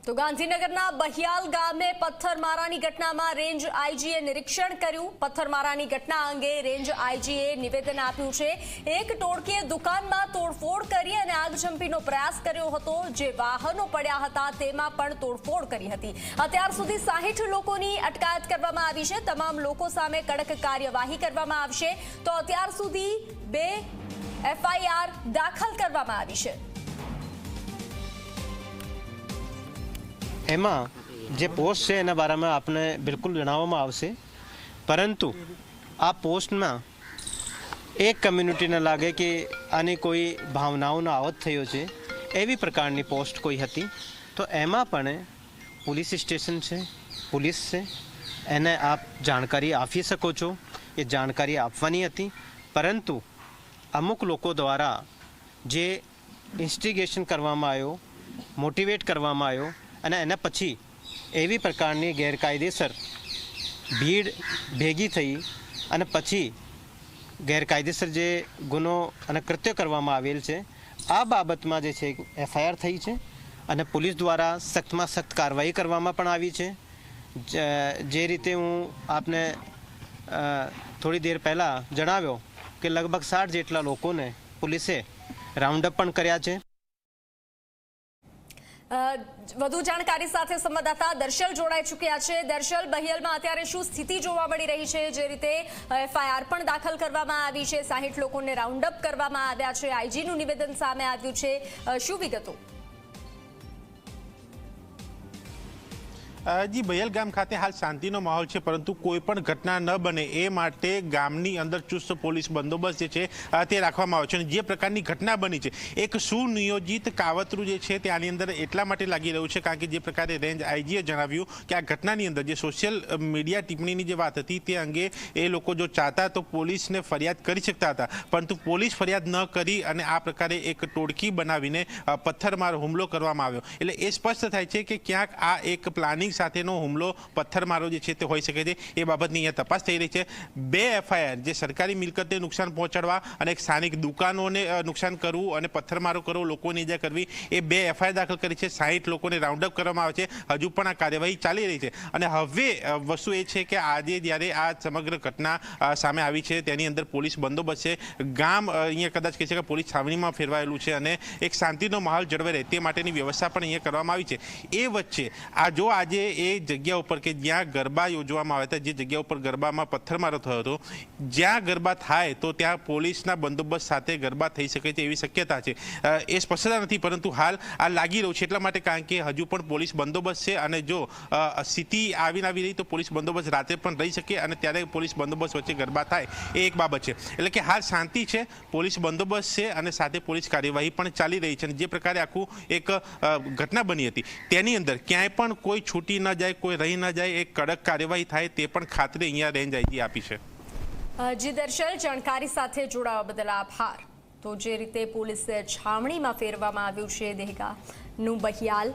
તો ગાંધીનગરના બહિયાલ ગામે પથ્થરમારાની ઘટનામાં રેન્જ આઈજીએ નિરીક્ષણ કર્યું। પથ્થરમારાની ઘટના અંગે રેન્જ આઈજીએ નિવેદન આપ્યું છે। એક ટોળકીએ દુકાનમાં તોડફોડ કરી અને આગચંપીનો પ્રયાસ કર્યો હતો। જે વાહનો પડ્યા હતા તેમાં પણ તોડફોડ કરી હતી। અત્યાર સુધી 60 લોકોની અટકાયત કરવામાં આવી છે। તમામ લોકો સામે કડક કાર્યવાહી કરવામાં આવશે। તો અત્યાર સુધી 2 FIR દાખલ કરવામાં આવી છે। એમાં જે પોસ્ટ છે એના બારામાં આપને બિલકુલ જણાવવામાં આવશે, પરંતુ આ પોસ્ટમાં એક કમ્યુનિટીને લાગે કે આની કોઈ ભાવનાઓનો આવત થયો છે એવી પ્રકારની પોસ્ટ કોઈ હતી, તો એમાં પણ પોલીસ સ્ટેશન છે, પોલીસ છે, એને આપ જાણકારી આપી શકો છો। એ જાણકારી આપવાની હતી, પરંતુ અમુક લોકો દ્વારા જે ઇન્સ્ટિગેશન કરવામાં આવ્યો, મોટિવેટ કરવામાં આવ્યો અને એના પછી એવી પ્રકારની ગેરકાયદેસર ભીડ ભેગી થઈ અને પછી ગેરકાયદેસર જે ગુનો અને કૃત્ય કરવામાં આવેલ છે આ બાબતમાં જે છે FIR થઈ છે અને પોલીસ દ્વારા સખ્તમાં સખ્ત કાર્યવાહી કરવામાં પણ આવી છે। જે રીતે હું આપને થોડી દેર પહેલાં જણાવ્યો કે લગભગ 60 જેટલા લોકોને પોલીસે રાઉન્ડ અપ પણ કર્યા છે। વધુ જાણકારી સાથે સંવાદદાતા દર્શલ જોડાઈ ચૂક્યા છે। દર્શલ, બહિયાલમાં અત્યારે શું સ્થિતિ જોવા મળી રહી છે? જે રીતે FIR પણ દાખલ કરવામાં આવી છે, 60 લોકોને રાઉન્ડ અપ કરવામાં આવ્યા છે, આઈજીનું નિવેદન સામે આવ્યું છે, શું વિગતો? જી, બહિયાલ ગામ ખાતે હાલ શાંતિનો માહોલ છે, પરંતુ કોઈ પણ ઘટના ન બને એ માટે ગામની અંદર ચુસ્ત પોલીસ બંદોબસ્ત જે છે તે રાખવામાં આવે છે। અને જે પ્રકારની ઘટના બની છે, એક સુનિયોજિત કાવતરું જે છે તે આની અંદર એટલા માટે લાગી રહ્યું છે કારણ કે જે પ્રકારે રેન્જ આઈજીએ જણાવ્યું કે આ ઘટનાની અંદર જે સોશિયલ મીડિયા ટિપ્પણીની જે વાત હતી તે અંગે એ લોકો જો ચાહતા તો પોલીસને ફરિયાદ કરી શકતા હતા, પરંતુ પોલીસ ફરિયાદ ન કરી અને આ પ્રકારે એક ટોળકી બનાવીને પથ્થરમાર હુમલો કરવામાં આવ્યો। એટલે એ સ્પષ્ટ થાય છે કે ક્યાંક આ એક પ્લાનિંગ સાથેનો હુમલો પથ્થરમારો જે છે તે હોઈ શકે છે। એ બાબતની અહીંયા તપાસ થઈ રહી છે। 2 FIR જે સરકારી મિલકતને નુકસાન પહોંચાડવા અને એક સ્થાનિક દુકાનોને નુકસાન કરવું અને પથ્થરમારો કરવો, લોકોને ઈજા કરવી, એ 2 FIR દાખલ કરી છે। 60 લોકોને રાઉન્ડ અપ કરવામાં આવે છે। હજુ પણ આ કાર્યવાહી ચાલી રહી છે અને હવે વસ્તુ એ છે કે આજે જ્યારે આ સમગ્ર ઘટના સામે આવી છે તેની અંદર પોલીસ બંદોબસ્ત છે। ગામ અહીંયા કદાચ કહી શકાય પોલીસ છાવણીમાં ફેરવાયેલું છે અને એક શાંતિનો માહોલ જળવાઈ રહે તે માટેની વ્યવસ્થા પણ અહીંયા કરવામાં આવી છે। એ વચ્ચે જો આજે એ જગ્યા ઉપર કે જ્યાં ગરબા યોજવામાં આવ્યા હતા, જે જગ્યા ઉપર ગરબામાં પથ્થરમારો થયો હતો, જ્યાં ગરબા થાય તો ત્યાં પોલીસના બંદોબસ્ત સાથે ગરબા થઈ શકે છે એવી શક્યતા છે। એ સ્પષ્ટતા નથી, પરંતુ હાલ આ લાગી રહ્યું છે એટલા માટે કારણ કે હજુ પણ પોલીસ બંદોબસ્ત છે અને જો સ્થિતિ આવી રહી તો પોલીસ બંદોબસ્ત રાતે પણ રહી શકે અને ત્યારે પોલીસ બંદોબસ્ત વચ્ચે ગરબા થાય એ એક બાબત છે। એટલે કે હાલ શાંતિ છે, પોલીસ બંદોબસ્ત છે અને સાથે પોલીસ કાર્યવાહી પણ ચાલી રહી છે। અને જે પ્રકારે આખું એક ઘટના બની હતી તેની અંદર ક્યાંય પણ કોઈ છૂટી ન જાય, કોઈ રહી ન જાય, એક કડક કાર્યવાહી થાય તે પણ ખાતરી અહીંયા રેન્જ આઈજી આપી છે। જી દર્શલ, જાણકારી સાથે જોડાવા બદલ આભાર। તો જે રીતે પોલીસે છાવણીમાં ફેરવામાં આવ્યું છે દહેગામનું બહિયાલ,